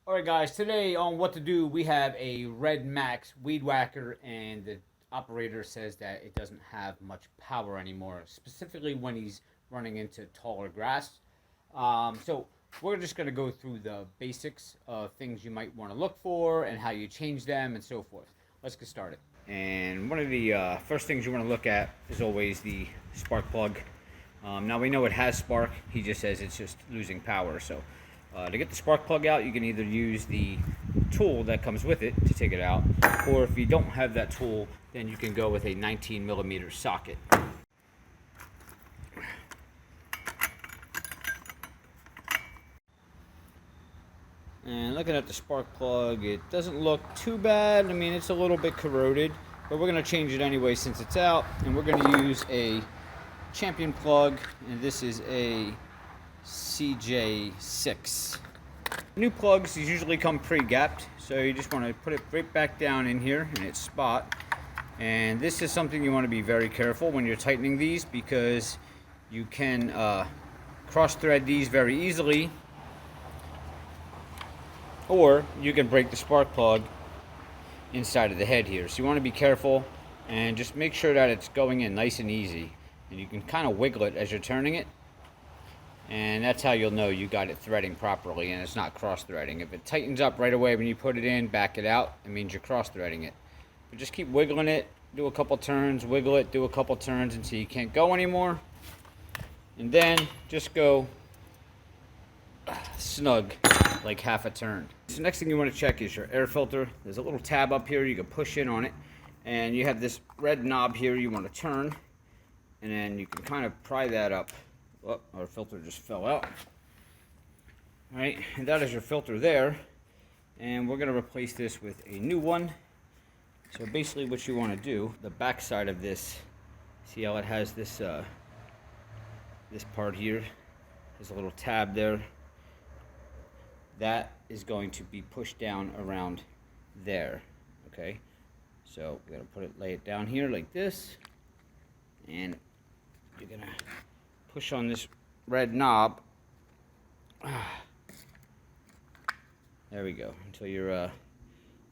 Alright guys, today on What to Do, we have a RedMax weed whacker, and the operator says that it doesn't have much power anymore, specifically when he's running into taller grass. So we're just going to go through the basics of things you might want to look for and how you change them and so forth. Let's get started. And one of the first things you want to look at is always the spark plug. Now we know it has spark, he just says it's just losing power. So to get the spark plug out, you can either use the tool that comes with it to take it out, or if you don't have that tool, then you can go with a 19mm socket. And looking at the spark plug, it doesn't look too bad. I mean, it's a little bit corroded, but we're going to change it anyway since it's out, and we're going to use a Champion plug, and this is a CJ6. New plugs usually come pre-gapped, so you just want to put it right back down in here in its spot. And this is something you want to be very careful when you're tightening these, because you can cross thread these very easily, or you can break the spark plug inside of the head here. So you want to be careful and just make sure that it's going in nice and easy, and you can kind of wiggle it as you're turning it, and that's how you'll know you got it threading properly and it's not cross threading. If it tightens up right away when you put it in, back it out, it means you're cross threading it. But just keep wiggling it, do a couple turns, wiggle it, do a couple turns until you can't go anymore, and then just go snug, like half a turn. So next thing you want to check is your air filter. There's a little tab up here, you can push in on it, and you have this red knob here you want to turn, and then you can kind of pry that up. Oh, our filter just fell out. Alright, and that is your filter there, and we're going to replace this with a new one. So basically what you want to do, the back side of this, see how it has this this part here, there's a little tab there, that is going to be pushed down around there. Okay, so we're going to lay it down here like this, and you're going to push on this red knob. There we go, until your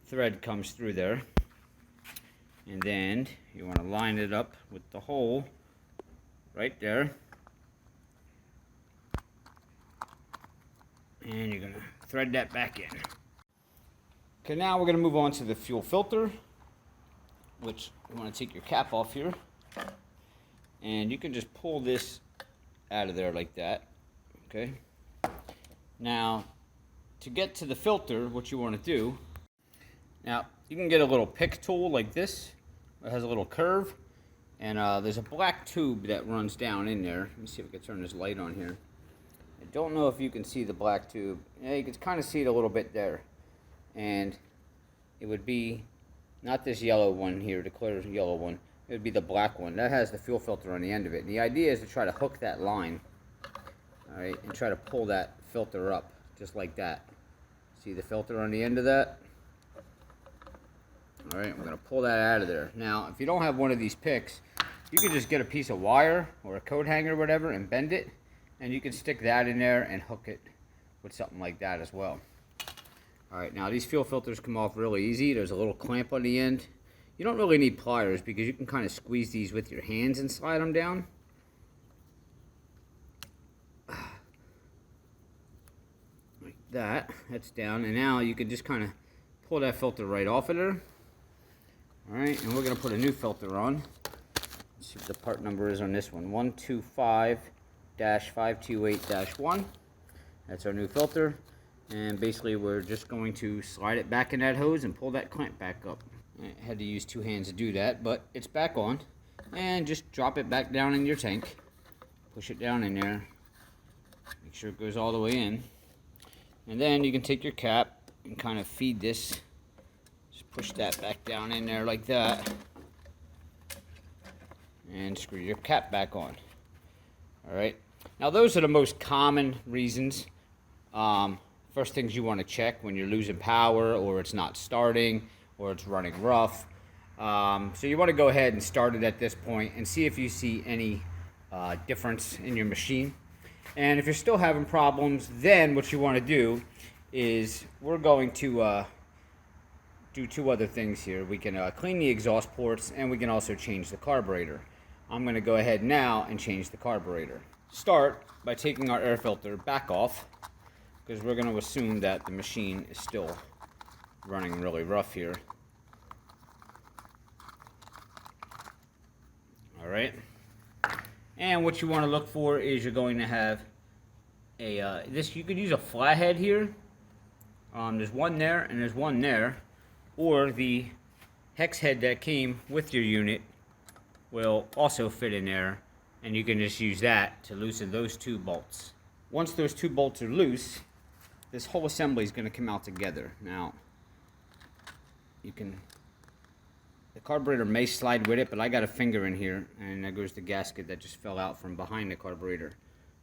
thread comes through there. And then you want to line it up with the hole right there. And you're going to thread that back in. Okay, now we're going to move on to the fuel filter, which you want to take your cap off here. And you can just pull this out of there like that. Okay. Now, to get to the filter, what you want to do, now you can get a little pick tool like this. It has a little curve, and there's a black tube that runs down in there. Let me see if I can turn this light on here. I don't know if you can see the black tube. Yeah, you can kind of see it a little bit there. And it would be not this yellow one here, the clear yellow one. It would be the black one. That has the fuel filter on the end of it. And the idea is to try to hook that line, all right, and try to pull that filter up, just like that. See the filter on the end of that? All right, we're going to pull that out of there. Now, if you don't have one of these picks, you can just get a piece of wire or a coat hanger or whatever and bend it, and you can stick that in there and hook it with something like that as well. All right, now these fuel filters come off really easy. There's a little clamp on the end. You don't really need pliers because you can kind of squeeze these with your hands and slide them down. Like that. That's down. And now you can just kind of pull that filter right off of there. Alright, and we're going to put a new filter on. Let's see what the part number is on this one. 125-528-1. That's our new filter. And basically we're just going to slide it back in that hose and pull that clamp back up. I had to use two hands to do that, but it's back on. And just drop it back down in your tank. Push it down in there. Make sure it goes all the way in. And then you can take your cap and kind of feed this. Just push that back down in there like that. And screw your cap back on. Alright. Now those are the most common reasons. First things you want to check when you're losing power, or it's not starting, or it's running rough. So you want to go ahead and start it at this point and see if you see any difference in your machine. And if you're still having problems, then what you want to do is we're going to do two other things here. We can clean the exhaust ports, and we can also change the carburetor. I'm going to go ahead now and change the carburetor. Start by taking our air filter back off, because we're going to assume that the machine is still running really rough here. Alright, and what you want to look for is you're going to have a, you could use a flathead here. There's one there and there's one there, or the hex head that came with your unit will also fit in there, and you can just use that to loosen those two bolts. Once those two bolts are loose, this whole assembly is going to come out together. Now, the carburetor may slide with it, but I got a finger in here, and there goes the gasket that just fell out from behind the carburetor.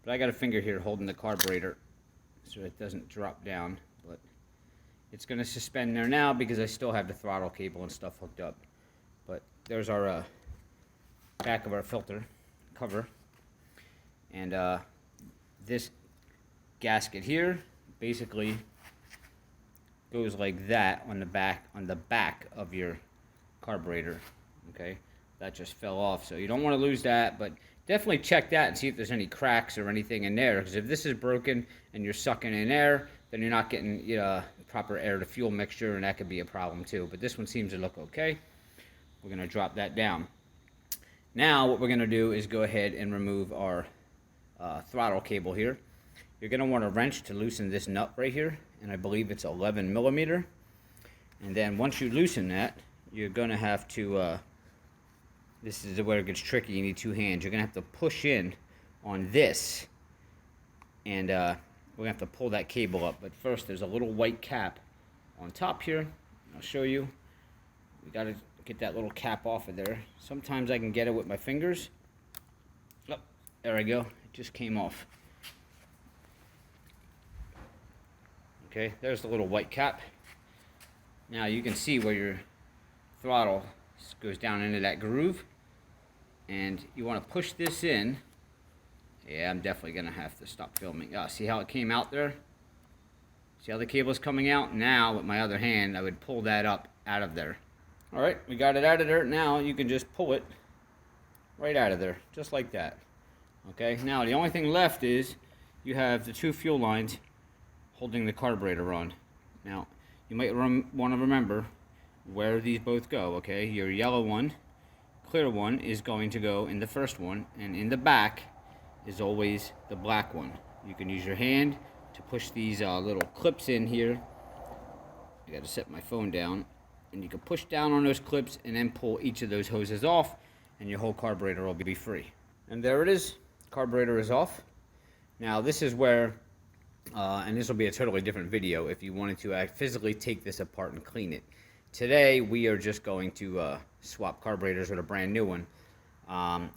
But I got a finger here holding the carburetor so it doesn't drop down, but it's going to suspend there now because I still have the throttle cable and stuff hooked up. But there's our back of our filter cover, and this gasket here basically goes like that on the back of your carburetor. Okay, that just fell off, so you don't want to lose that, but definitely check that and see if there's any cracks or anything in there, because if this is broken and you're sucking in air, then you're not getting proper air to fuel mixture, and that could be a problem too. But this one seems to look okay. We're going to drop that down. Now what we're going to do is go ahead and remove our throttle cable here. You're going to want a wrench to loosen this nut right here, and I believe it's 11 millimeter. And then once you loosen that, you're going to have to, this is where it gets tricky, you need two hands. You're going to have to push in on this, and we're going to have to pull that cable up. But first, there's a little white cap on top here. I'll show you. We got to get that little cap off of there. Sometimes I can get it with my fingers. Oh, there we go. It just came off. Okay, there's the little white cap. Now you can see where your throttle goes down into that groove, and you want to push this in. Yeah, I'm definitely gonna have to stop filming. See how it came out there? See how the cable's coming out? Now with my other hand I would pull that up out of there. Alright, we got it out of there. Now you can just pull it right out of there, just like that. Okay, now the only thing left is you have the two fuel lines holding the carburetor on. Now you might want to remember where these both go. Okay, your yellow one, clear one, is going to go in the first one, and in the back is always the black one. You can use your hand to push these little clips in here. I got to set my phone down, and you can push down on those clips and then pull each of those hoses off, and your whole carburetor will be free. And there it is. Carburetor is off. Now this is where and this will be a totally different video if you wanted to physically take this apart and clean it. Today we are just going to swap carburetors with a brand new one.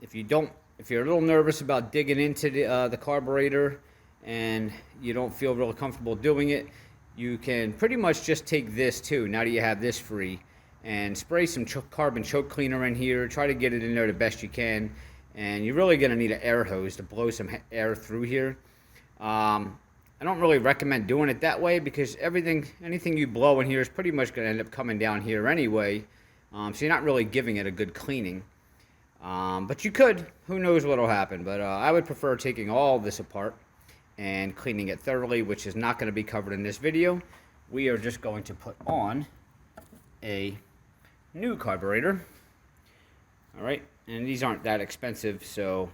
If you're a little nervous about digging into the carburetor and you don't feel real comfortable doing it, you can pretty much just take this too, now that you have this free, and spray some carbon choke cleaner in here. Try to get it in there the best you can, and you're really going to need an air hose to blow some air through here. I don't really recommend doing it that way, because anything you blow in here is pretty much going to end up coming down here anyway. So you're not really giving it a good cleaning. But you could. Who knows what will happen. But I would prefer taking all this apart and cleaning it thoroughly, which is not going to be covered in this video. We are just going to put on a new carburetor. Alright, and these aren't that expensive, so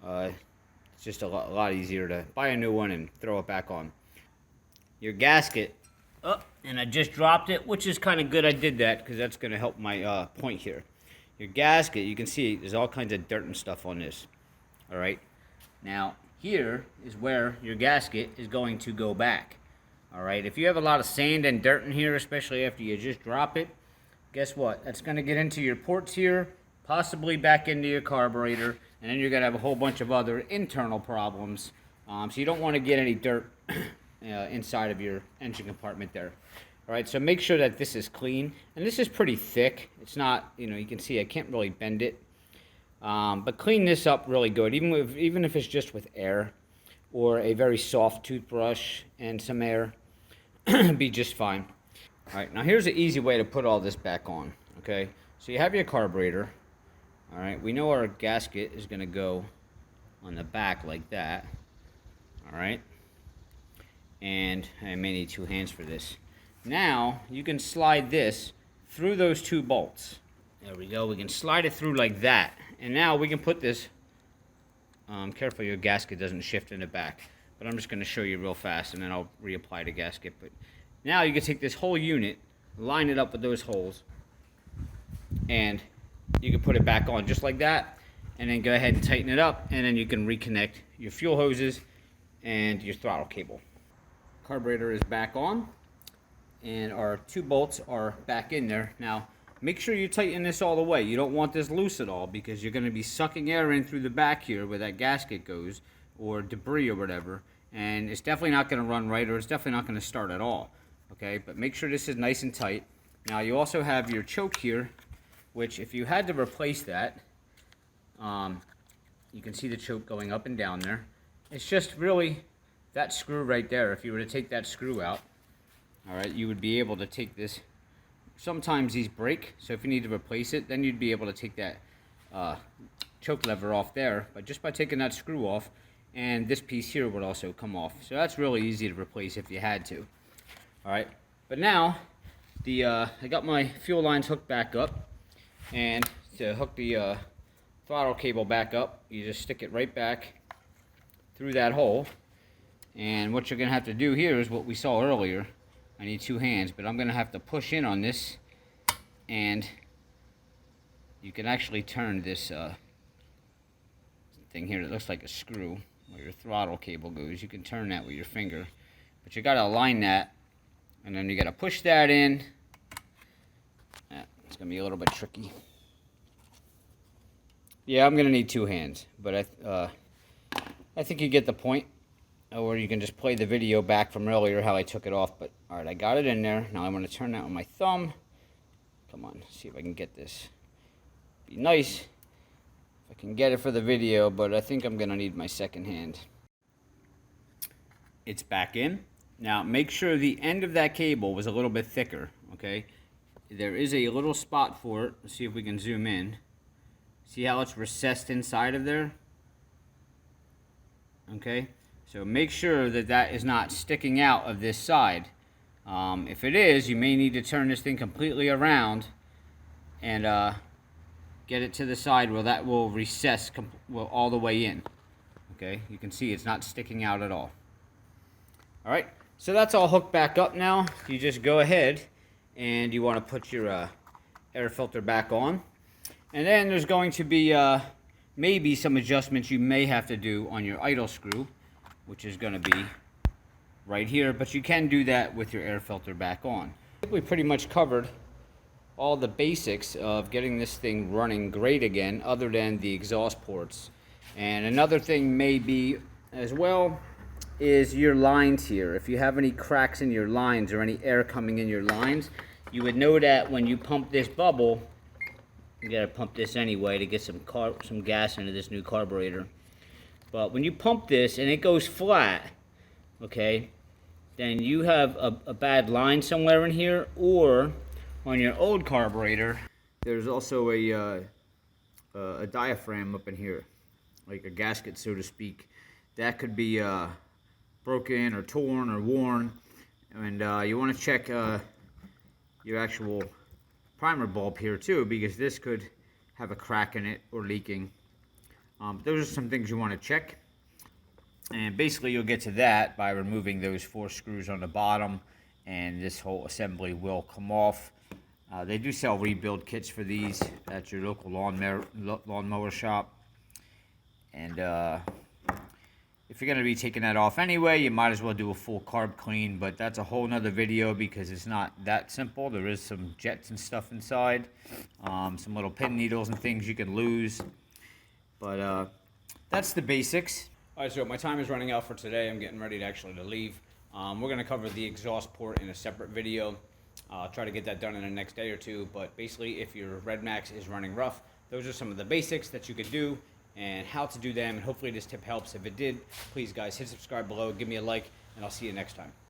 it's just a lot easier to buy a new one and throw it back on. Your gasket, and I just dropped it, which is kind of good I did that, because that's going to help my point here. Your gasket, you can see there's all kinds of dirt and stuff on this. Alright, now here is where your gasket is going to go back. Alright, if you have a lot of sand and dirt in here, especially after you just drop it, guess what? That's going to get into your ports here, possibly back into your carburetor, and then you're going to have a whole bunch of other internal problems. So you don't want to get any dirt inside of your engine compartment there. Alright, so make sure that this is clean. And this is pretty thick. It's not, you can see I can't really bend it. But clean this up really good, even if it's just with air or a very soft toothbrush and some air. be just fine. All right, now here's an easy way to put all this back on, okay? So you have your carburetor, all right? We know our gasket is gonna go on the back like that, all right? And I may need 2 hands for this. Now, you can slide this through those 2 bolts. There we go, we can slide it through like that. And now we can put this, careful your gasket doesn't shift in the back. But I'm just gonna show you real fast and then I'll reapply the gasket. But now you can take this whole unit, line it up with those holes, and you can put it back on just like that, and then go ahead and tighten it up, and then you can reconnect your fuel hoses and your throttle cable. Carburetor is back on, and our 2 bolts are back in there. Now, make sure you tighten this all the way. You don't want this loose at all, because you're gonna be sucking air in through the back here where that gasket goes, or debris or whatever, and it's definitely not gonna run right, or it's definitely not gonna start at all. Okay, but make sure this is nice and tight. Now you also have your choke here, which if you had to replace that, you can see the choke going up and down there. It's just really that screw right there. If you were to take that screw out, all right, you would be able to take this. Sometimes these break, so if you need to replace it, then you'd be able to take that choke lever off there. But just by taking that screw off, and this piece here would also come off. So that's really easy to replace if you had to. All right, but now I got my fuel lines hooked back up, and to hook the throttle cable back up, you just stick it right back through that hole. And what you're gonna have to do here is what we saw earlier. I need 2 hands, but I'm gonna have to push in on this, and you can actually turn this thing here that looks like a screw where your throttle cable goes. You can turn that with your finger, but you gotta align that. And then you got to push that in. It's going to be a little bit tricky. Yeah, I'm going to need 2 hands. But I think you get the point. Or you can just play the video back from earlier how I took it off. But alright, I got it in there. Now I'm going to turn that with my thumb. Come on, see if I can get this. Be nice if I can get it for the video. But I think I'm going to need my 2nd hand. It's back in. Now, make sure the end of that cable was a little bit thicker, okay? There is a little spot for it. Let's see if we can zoom in. See how it's recessed inside of there? Okay? So make sure that that is not sticking out of this side. If it is, you may need to turn this thing completely around and get it to the side where that will recess all the way in. Okay? You can see it's not sticking out at all. All right? So that's all hooked back up now. You just go ahead and you want to put your air filter back on. And then there's going to be maybe some adjustments you may have to do on your idle screw, which is going to be right here. But you can do that with your air filter back on. I think we pretty much covered all the basics of getting this thing running great again, other than the exhaust ports. And another thing may be as well is your lines here. If you have any cracks in your lines or any air coming in your lines, you would know that when you pump this bubble. You gotta pump this anyway to get some gas into this new carburetor. But when you pump this and it goes flat, okay, then you have a bad line somewhere in here, or on your old carburetor, there's also a diaphragm up in here, like a gasket, so to speak. That could be broken or torn or worn, and you want to check your actual primer bulb here too, because this could have a crack in it or leaking. Those are some things you want to check, and basically you'll get to that by removing those 4 screws on the bottom, and this whole assembly will come off. They do sell rebuild kits for these at your local lawnmower shop, and if you're going to be taking that off anyway, you might as well do a full carb clean, but that's a whole nother video because it's not that simple. There is some jets and stuff inside, some little pin needles and things you can lose, but that's the basics. All right, so my time is running out for today. I'm getting ready to actually leave. We're going to cover the exhaust port in a separate video. I'll try to get that done in the next day or 2, but basically if your RedMax is running rough, those are some of the basics that you could do and how to do them, and hopefully this tip helps. If it did, please guys hit subscribe below, give me a like, and I'll see you next time.